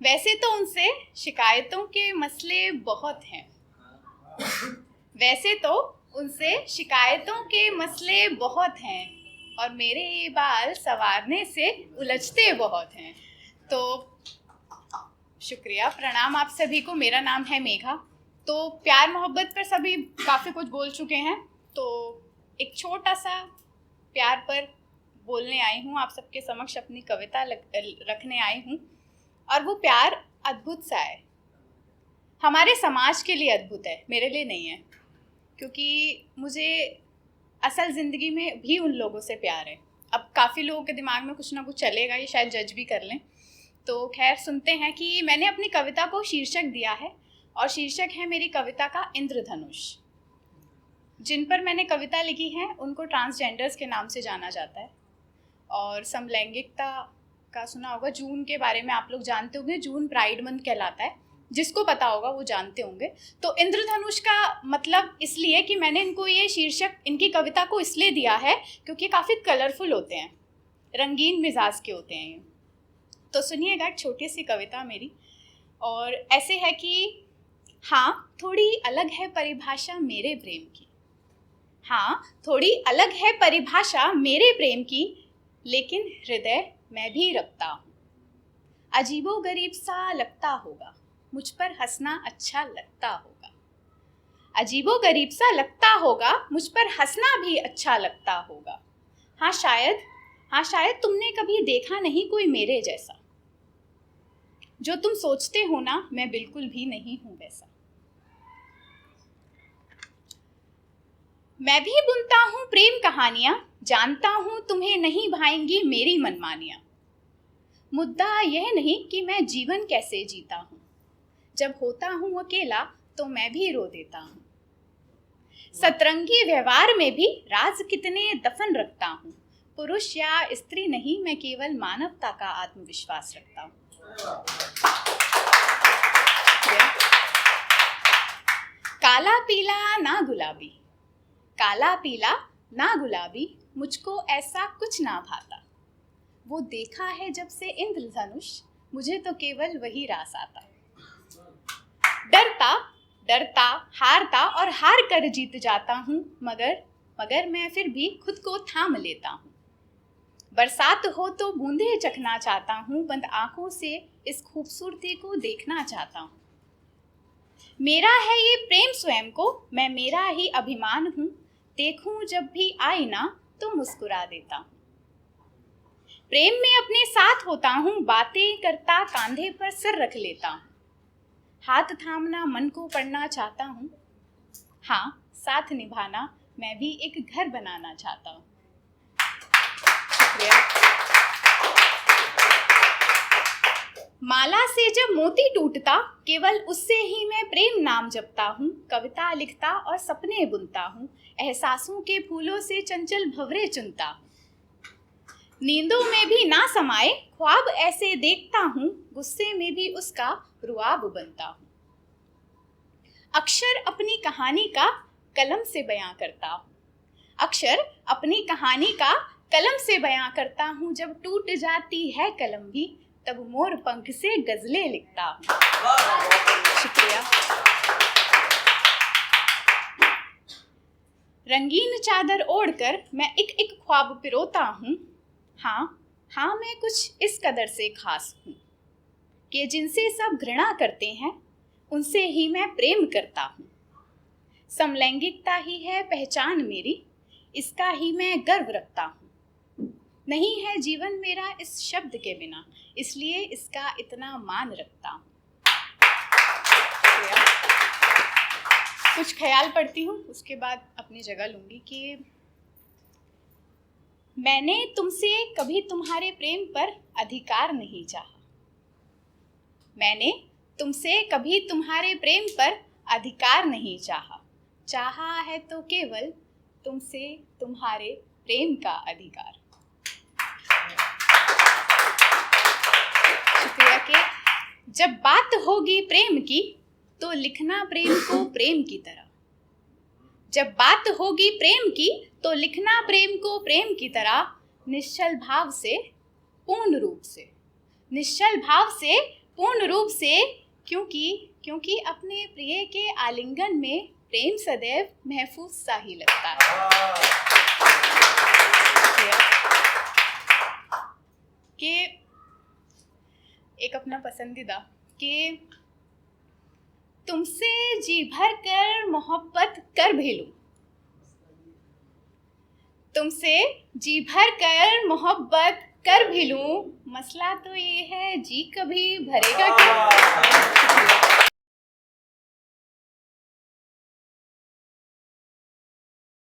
वैसे तो उनसे शिकायतों के मसले बहुत हैं। वैसे तो उनसे शिकायतों के मसले बहुत हैं और मेरे ये बाल संवारने से उलझते बहुत हैं। तो शुक्रिया, प्रणाम आप सभी को। मेरा नाम है मेघा। तो प्यार मोहब्बत पर सभी काफ़ी कुछ बोल चुके हैं, तो एक छोटा सा प्यार पर बोलने आई हूँ, आप सबके समक्ष अपनी कविता रखने आई हूँ। और वो प्यार अद्भुत सा है, हमारे समाज के लिए अद्भुत है, मेरे लिए नहीं है, क्योंकि मुझे असल ज़िंदगी में भी उन लोगों से प्यार है। अब काफ़ी लोगों के दिमाग में कुछ ना कुछ चलेगा, ये शायद जज भी कर लें। तो खैर, सुनते हैं कि मैंने अपनी कविता को शीर्षक दिया है, और शीर्षक है मेरी कविता का इंद्रधनुष। जिन पर मैंने कविता लिखी है उनको ट्रांसजेंडर्स के नाम से जाना जाता है, और समलैंगिकता का सुना होगा। जून के बारे में आप लोग जानते होंगे, जून प्राइड मंथ कहलाता है, जिसको पता होगा वो जानते होंगे। तो इंद्रधनुष का मतलब इसलिए कि मैंने इनको ये शीर्षक, इनकी कविता को इसलिए दिया है क्योंकि काफ़ी कलरफुल होते हैं, रंगीन मिजाज के होते हैं ये। तो सुनिएगा एक छोटी सी कविता मेरी, और ऐसे है कि हाँ, थोड़ी अलग है परिभाषा मेरे प्रेम की। हाँ, थोड़ी अलग है परिभाषा मेरे प्रेम की, लेकिन हृदय मैं भी रखता हूँ। अजीबोगरीब सा लगता होगा, मुझ पर हंसना अच्छा लगता होगा। अजीबोगरीब सा लगता होगा, मुझ पर हंसना भी अच्छा लगता होगा। हाँ शायद तुमने कभी देखा नहीं कोई मेरे जैसा। जो तुम सोचते हो ना, मैं बिल्कुल भी नहीं हूँ वैसा। मैं भी बुनता हूँ प्रेम कहानियाँ, जानता हूँ तुम्हें नहीं भाएंगी मेरी मनमानियाँ। मुद्दा यह नहीं कि मैं जीवन कैसे जीता हूँ, जब होता हूँ अकेला तो मैं भी रो देता हूँ। सतरंगी व्यवहार में भी राज कितने दफन रखता हूँ। पुरुष या स्त्री नहीं, मैं केवल मानवता का आत्मविश्वास रखता हूँ। काला पीला ना गुलाबी, काला पीला ना गुलाबी, मुझको ऐसा कुछ ना भाता। वो देखा है जब से इंद्रधनुष, मुझे तो केवल वही रास आता। डरता डरता हारता और हार कर जीत जाता हूँ, मगर मैं फिर भी खुद को थाम लेता हूँ। बरसात हो तो बूंदे चखना चाहता हूँ, बंद आंखों से इस खूबसूरती को देखना चाहता हूँ। मेरा है ये प्रेम स्वयं को, मैं मेरा ही अभिमान हूँ। देखूं जब भी आईना तो मुस्कुरा देता हूँ। प्रेम में अपने साथ होता हूँ, बातें करता कांधे पर सिर रख लेता हूँ। हाथ थामना मन को पढ़ना चाहता हूँ। हाँ, साथ निभाना मैं भी एक घर बनाना चाहता हूँ। शुक्रिया। माला से जब मोती टूटता, केवल उससे ही मैं प्रेम नाम जपता हूँ। कविता लिखता और सपने बुनता हूँ, एहसासों के फूलों से चंचल भंवरे चुनता हूँ। नींदों में भी ना समाए ख्वाब ऐसे देखता हूँ, गुस्से में भी उसका रुआब बनता हूँ। अक्षर अपनी कहानी का कलम से बयां करता हूँ। अक्षर अपनी कहानी का कलम से बयां करता हूँ। जब टूट जाती है कलम भी, तब मोर पंख से गजलें लिखता हूँ। शुक्रिया। रंगीन चादर ओढ़कर मैं एक एक ख्वाब पिरोता हूँ। हाँ, मैं कुछ इस कदर से खास हूँ कि जिनसे सब घृणा करते हैं, उनसे ही मैं प्रेम करता हूँ। समलैंगिकता ही है पहचान मेरी, इसका ही मैं गर्व रखता हूँ। नहीं है जीवन मेरा इस शब्द के बिना, इसलिए इसका इतना मान रखता हूँ। कुछ ख्याल पढ़ती हूँ, उसके बाद अपनी जगह लूँगी कि मैंने तुमसे कभी तुम्हारे प्रेम पर अधिकार नहीं चाहा। मैंने तुमसे कभी तुम्हारे प्रेम पर अधिकार नहीं चाहा। चाहा है तो केवल तुमसे तुम्हारे प्रेम का अधिकार। शुक्रिया। के जब बात होगी प्रेम की, तो लिखना प्रेम को प्रेम की तरह। जब बात होगी प्रेम की, तो लिखना प्रेम को प्रेम की तरह। निश्चल भाव से पूर्ण रूप से, निश्चल भाव से पूर्ण रूप से, क्योंकि अपने प्रिय के आलिंगन में प्रेम सदैव महफूज सा ही लगता है। कि एक अपना पसंदीदा कि तुमसे जी भर कर मोहब्बत कर भी लूं, तुमसे जी भर कर मोहब्बत कर भी लूं, मसला तो ये है जी कभी भरेगा क्या।